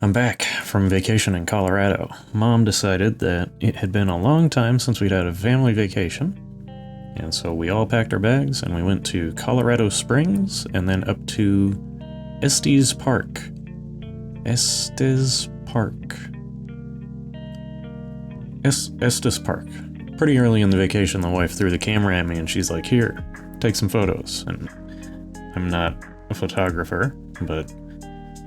I'm back from vacation in Colorado. Mom decided that it had been a long time since we'd had a family vacation, and so we all packed our bags and we went to Colorado Springs and then up to Estes Park. Estes Park. Estes Park. Pretty early in the vacation, the wife threw the camera at me and she's like, "Here, take some photos." And I'm not a photographer, but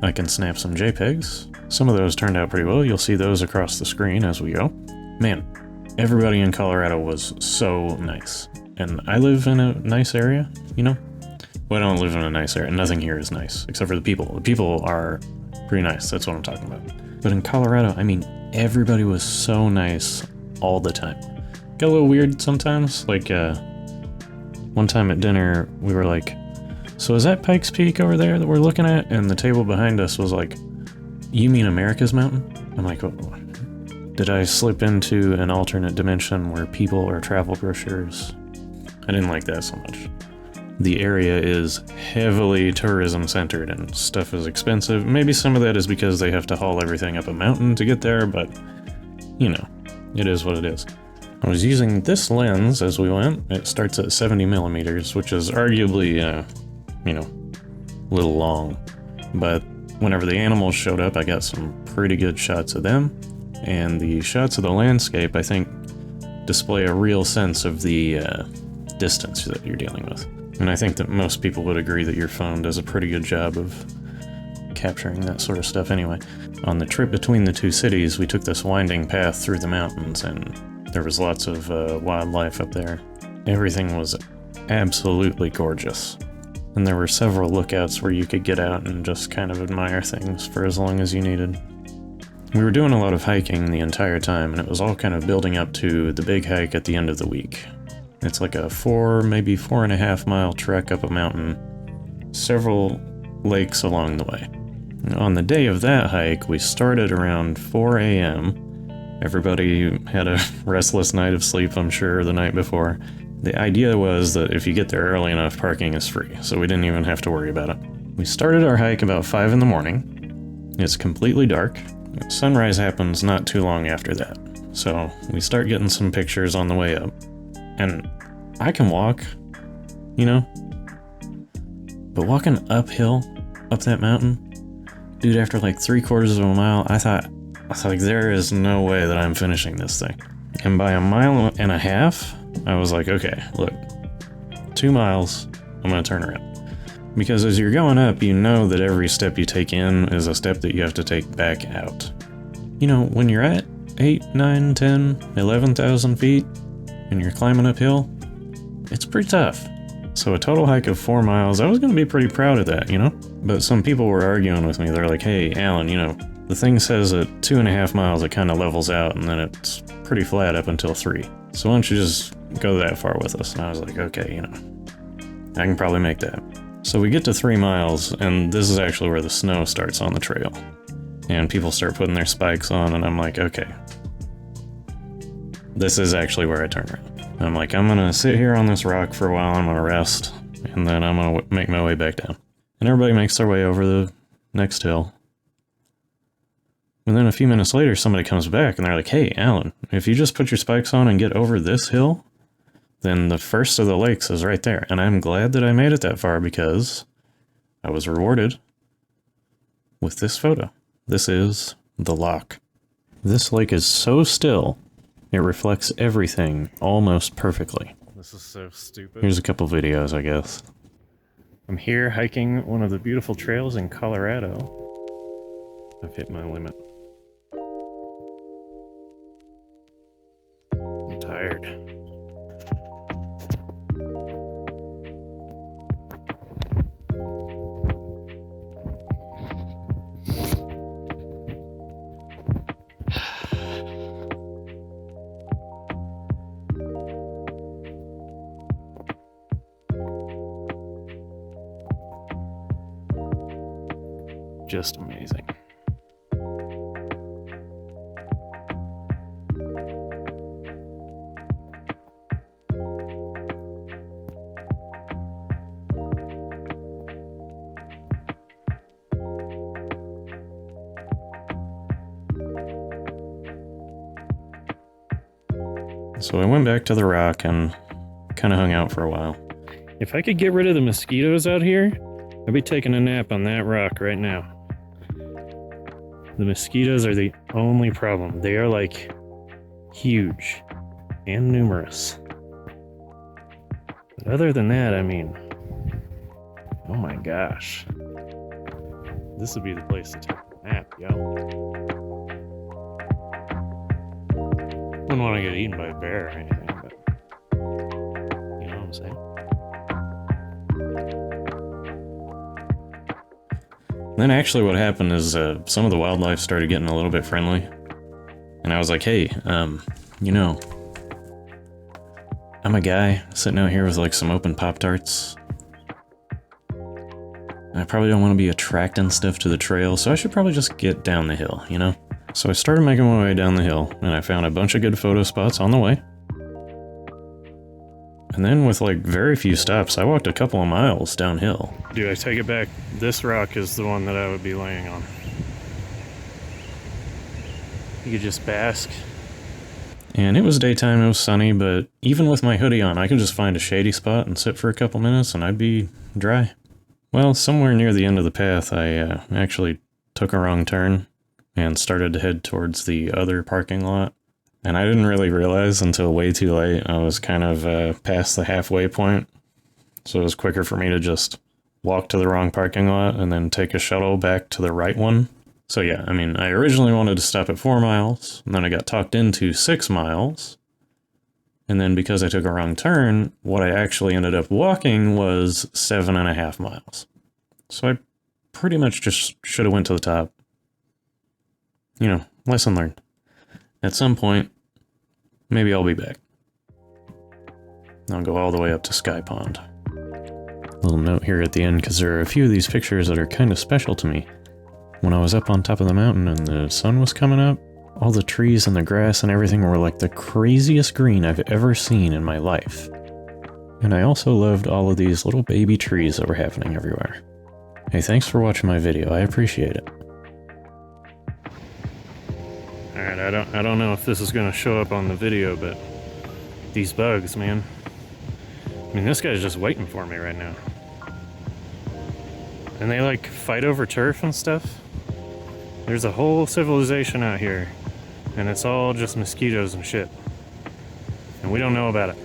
I can snap some JPEGs. Some of those turned out pretty well. You'll see those across the screen as we go. Man, everybody in Colorado was so nice. And I live in a nice area, you know? Well, I don't live in a nice area. Nothing here is nice, except for the people. The people are pretty nice. That's what I'm talking about. But in Colorado, I mean, everybody was so nice all the time. Got a little weird sometimes. Like, one time at dinner, we were like, "So is that Pike's Peak over there that we're looking at?" And the table behind us was like, "You mean America's Mountain?" I'm like, did I slip into an alternate dimension where people are travel brochures? I didn't like that so much. The area is heavily tourism centered and stuff is expensive. Maybe some of that is because they have to haul everything up a mountain to get there, but you know, it is what it is. I was using this lens as we went. It starts at 70 millimeters, which is arguably, you know, a little long. But whenever the animals showed up, I got some pretty good shots of them. And the shots of the landscape, I think, display a real sense of the distance that you're dealing with. And I think that most people would agree that your phone does a pretty good job of capturing that sort of stuff anyway. On the trip between the two cities, we took this winding path through the mountains, and there was lots of wildlife up there. Everything was absolutely gorgeous. And there were several lookouts where you could get out and just kind of admire things for as long as you needed. We were doing a lot of hiking the entire time, and it was all kind of building up to the big hike at the end of the week. It's like a 4, maybe 4.5 mile trek up a mountain, several lakes along the way. On the day of that hike, we started around 4 a.m. Everybody had a restless night of sleep, I'm sure, the night before. The idea was that if you get there early enough, parking is free, so we didn't even have to worry about it. We started our hike about 5 in the morning. It's completely dark. Sunrise happens not too long after that. So we start getting some pictures on the way up. And I can walk, you know? But walking uphill, up that mountain, dude, after like 3/4 of a mile, I thought like, there is no way that I'm finishing this thing. And by 1.5 miles, I was like, okay, look, 2 miles, I'm gonna turn around. Because as you're going up, you know that every step you take in is a step that you have to take back out. You know, when you're at 8, 9, 10, 11,000 feet, and you're climbing uphill, it's pretty tough. So a total hike of 4 miles, I was gonna be pretty proud of that, you know? But some people were arguing with me. They're like, "Hey, Alan, you know, the thing says at 2.5 miles it kind of levels out, and then it's pretty flat up until 3. So why don't you just go that far with us?" And I was like, okay, you know, I can probably make that. So we get to 3 miles, and this is actually where the snow starts on the trail. And people start putting their spikes on, and I'm like, okay, this is actually where I turn around. I'm like, I'm gonna sit here on this rock for a while, I'm gonna rest, and then I'm gonna make my way back down. And everybody makes their way over the next hill. And then a few minutes later, somebody comes back, and they're like, "Hey, Alan, if you just put your spikes on and get over this hill, then the first of the lakes is right there." And I'm glad that I made it that far because I was rewarded with this photo. This is the lock. This lake is so still, it reflects everything almost perfectly. This is so stupid. Here's a couple videos, I guess. I'm here hiking one of the beautiful trails in Colorado. I've hit my limit. I'm tired. Just amazing. So I went back to the rock and kind of hung out for a while. If I could get rid of the mosquitoes out here, I'd be taking a nap on that rock right now. The mosquitoes are the only problem. They are like huge and numerous. But other than that, I mean, oh my gosh. This would be the place to take a nap, yo. Wouldn't want to get eaten by a bear or anything, but you know what I'm saying? Then actually what happened is some of the wildlife started getting a little bit friendly. And I was like, hey, you know, I'm a guy sitting out here with like some open Pop-Tarts. I probably don't want to be attracting stuff to the trail, so I should probably just get down the hill, you know? So I started making my way down the hill, and I found a bunch of good photo spots on the way. And then with like very few stops, I walked a couple of miles downhill. Dude, I take it back. This rock is the one that I would be laying on. You could just bask. And it was daytime, it was sunny, but even with my hoodie on, I could just find a shady spot and sit for a couple minutes and I'd be dry. Well, somewhere near the end of the path, I actually took a wrong turn and started to head towards the other parking lot. And I didn't really realize until way too late. I was kind of past the halfway point. So it was quicker for me to just walk to the wrong parking lot and then take a shuttle back to the right one. So yeah, I mean, I originally wanted to stop at 4 miles, and then I got talked into 6 miles. And then because I took a wrong turn, what I actually ended up walking was 7.5 miles. So I pretty much just should have went to the top. You know, lesson learned. At some point, maybe I'll be back. I'll go all the way up to Sky Pond. Little note here at the end, because there are a few of these pictures that are kind of special to me. When I was up on top of the mountain and the sun was coming up, all the trees and the grass and everything were like the craziest green I've ever seen in my life. And I also loved all of these little baby trees that were happening everywhere. Hey, thanks for watching my video. I appreciate it. Alright, I don't know if this is gonna show up on the video, but these bugs, man. I mean, this guy's just waiting for me right now. And they like fight over turf and stuff. There's a whole civilization out here, and it's all just mosquitoes and shit. And we don't know about it.